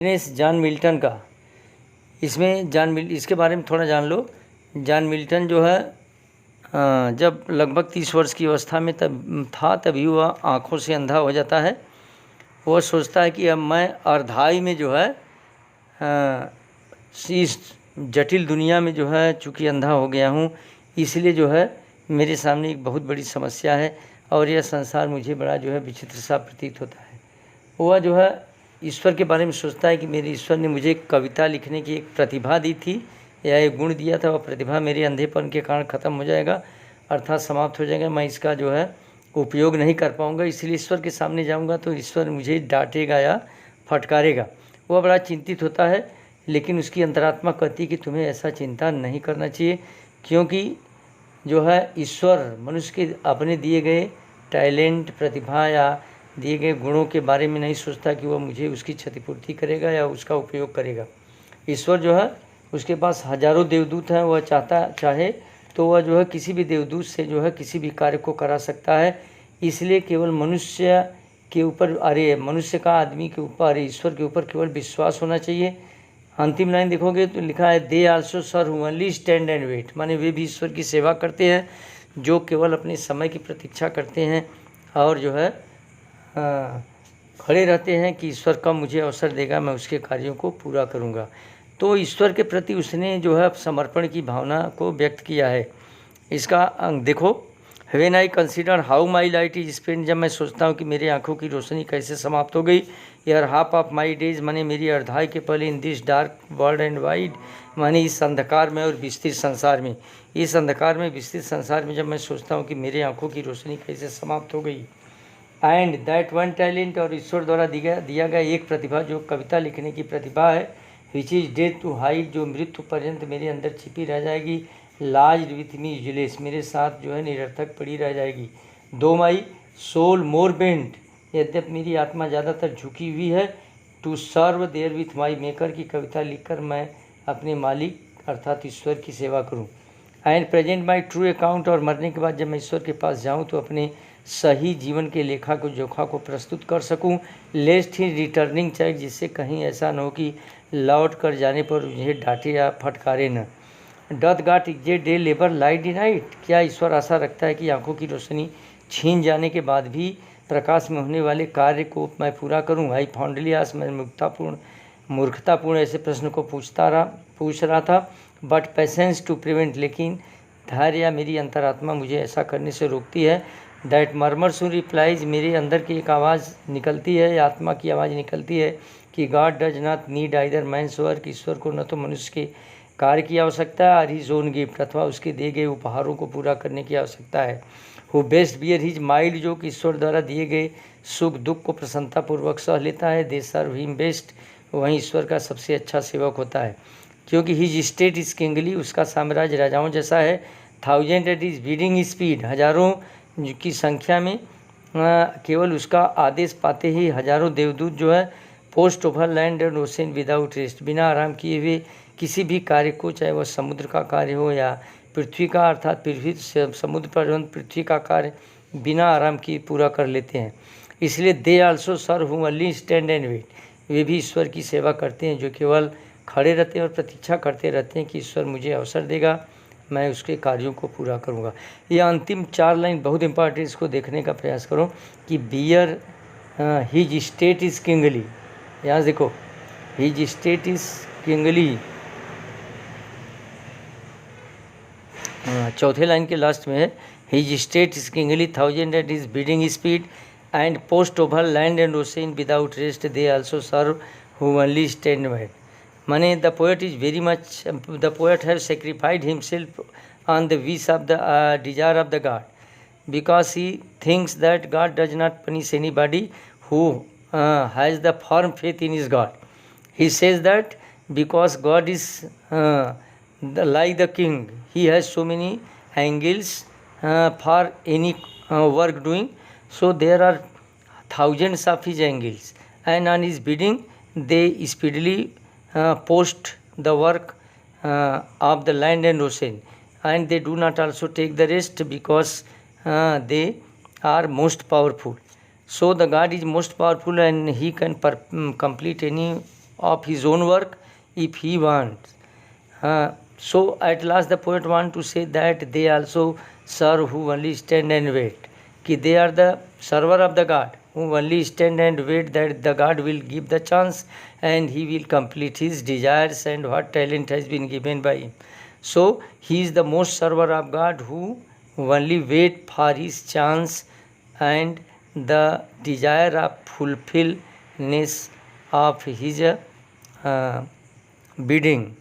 John Milton का। इसमें इसके बारे में थोड़ा जान लो। जॉन मिल्टन जो है जब लगभग 30 वर्ष की अवस्था में तभी वह आँखों से अंधा हो जाता है। वह सोचता है कि अब मैं अर्धाई में जो है इस जटिल दुनिया में जो है चूँकि अंधा हो गया हूँ, इसलिए जो है मेरे सामने एक बहुत बड़ी समस्या है और यह संसार मुझे बड़ा जो है विचित्र सा प्रतीत होता है। वह जो है ईश्वर के बारे में सोचता है कि मेरे ईश्वर ने मुझे कविता लिखने की एक प्रतिभा दी थी या एक गुण दिया था, वह प्रतिभा मेरे अंधेपन के कारण ख़त्म हो जाएगा, अर्थात समाप्त हो जाएगा। मैं इसका जो है उपयोग नहीं कर पाऊँगा, इसलिए ईश्वर के सामने जाऊँगा तो ईश्वर मुझे डांटेगा या फटकारेगा। वह बड़ा चिंतित होता है, लेकिन उसकी अंतरात्मा कहती है कि तुम्हें ऐसा चिंता नहीं करना चाहिए, क्योंकि जो है ईश्वर मनुष्य के अपने दिए गए टैलेंट, प्रतिभा या दिए गए गुणों के बारे में नहीं सोचता कि वह मुझे उसकी क्षतिपूर्ति करेगा या उसका उपयोग करेगा। ईश्वर जो है उसके पास हजारों देवदूत हैं, वह चाहे तो वह जो है किसी भी देवदूत से जो है किसी भी कार्य को करा सकता है। इसलिए केवल मनुष्य के ऊपर मनुष्य का आदमी के ऊपर ईश्वर के ऊपर केवल विश्वास होना चाहिए। अंतिम लाइन देखोगे तो लिखा है they also serve only stand and wait, माने वे भी ईश्वर की सेवा करते हैं जो केवल अपने समय की प्रतीक्षा करते हैं और जो है खड़े रहते हैं कि ईश्वर कब मुझे अवसर देगा, मैं उसके कार्यों को पूरा करूंगा। तो ईश्वर के प्रति उसने जो है समर्पण की भावना को व्यक्त किया है। इसका देखो, when I consider how my light is spend, जब मैं सोचता हूँ कि मेरी आंखों की रोशनी कैसे समाप्त हो गई। यार हाफ ऑफ माई डेज, माने मेरी अर्धाई के पहले in this dark world and wide, माने इस अंधकार में और विस्तृत संसार में, इस अंधकार में विस्तृत संसार में जब मैं सोचता हूँ कि मेरी आंखों की रोशनी कैसे समाप्त हो गई। एंड दैट वन टैलेंट, और ईश्वर द्वारा दिया गया एक प्रतिभा जो कविता लिखने की प्रतिभा है, which is death to hide, जो मृत्यु पर्यंत मेरे अंदर छिपी रह जाएगी, लाज विथ मी यूजलेस, मेरे साथ जो है निरर्थक पड़ी रह जाएगी। दो माई सोल मोर बेंट, यद्यपि मेरी आत्मा ज़्यादातर झुकी हुई है, to serve therewith my maker, की कविता लिखकर मैं अपने मालिक अर्थात ईश्वर की सेवा करूं। And present my true account, और मरने के बाद जब मैं ईश्वर के पास जाऊं तो अपने सही जीवन के लेखा को जोखा को प्रस्तुत कर सकूं, लेस्ट ही रिटर्निंग चेक, जिससे कहीं ऐसा न हो कि लौट कर जाने पर मुझे डांटे या फटकारे न। Doth God exit day labour light deny it, क्या ईश्वर आशा रखता है कि आंखों की रोशनी छीन जाने के बाद भी प्रकाश में होने वाले कार्य को मैं पूरा करूं। आई फॉन्डली आस, मैं मूर्खतापूर्ण ऐसे प्रश्न को पूछ रहा था। बट पेशेंस टू प्रिवेंट, लेकिन धैर्य या मेरी अंतरात्मा मुझे ऐसा करने से रोकती है। दैट मर्मर सु रिप्लाइज, मेरे अंदर की एक आवाज़ निकलती है, आत्मा की आवाज़ निकलती है कि God does not need either man's work, ईश्वर को न तो मनुष्य के कार्य की आवश्यकता है और हिज ओन गिफ्ट, अथवा उसके दिए गए उपहारों को पूरा करने की आवश्यकता है। Who best bear his mild, जो कि ईश्वर द्वारा दिए गए सुख दुख को प्रसन्नतापूर्वक सह लेता है। दे सर्व हिम बेस्ट, वहीं ईश्वर का सबसे अच्छा सेवक होता है, क्योंकि हिज स्टेट इज किंगली, उसका साम्राज्य राजाओं जैसा है। Thousand at his bidding speed, हजारों की संख्या में केवल उसका आदेश पाते ही हजारों देवदूत जो है post over land and ocean without rest, बिना आराम किए हुए किसी भी कार्य को, चाहे वह समुद्र का कार्य हो या पृथ्वी का, अर्थात पृथ्वी समुद्र पर पृथ्वी का कार्य बिना आराम किए पूरा कर लेते हैं। इसलिए they also serve who only stand and wait, वे भी ईश्वर की सेवा करते हैं जो केवल खड़े रहते हैं और प्रतीक्षा करते रहते हैं कि ईश्वर मुझे अवसर देगा, मैं उसके कार्यों को पूरा करूंगा। यह अंतिम 4 लाइन बहुत इंपॉर्टेंट, इसको देखने का प्रयास करो कि bear his state is kingly, यहाँ देखो हिज स्टेट इज किंगली, चौथे लाइन के लास्ट में है his state is kingly, thousand at his bidding speed and post over land and ocean without rest, they also serve who only stand wait. माने the poet is very much, the poet have sacrificed himself on the wish of the desire of the God, because he thinks that God does not punish anybody who has the firm faith in his God. He says that because God is like the king, he has so many angels for any work doing, so there are thousands of his angels, and on his bidding they speedily post the work of the land and ocean, and they do not also take the rest because they are most powerful. So the God is most powerful and he can complete any of his own work if he wants. So at last the poet want to say that they also serve who only stand and wait. Ki they are the server of the God who only stand and wait that the God will give the chance and he will complete his desires and what talent has been given by him. So he is the most server of God who only wait for his chance and the desire of fulfillness of his bidding.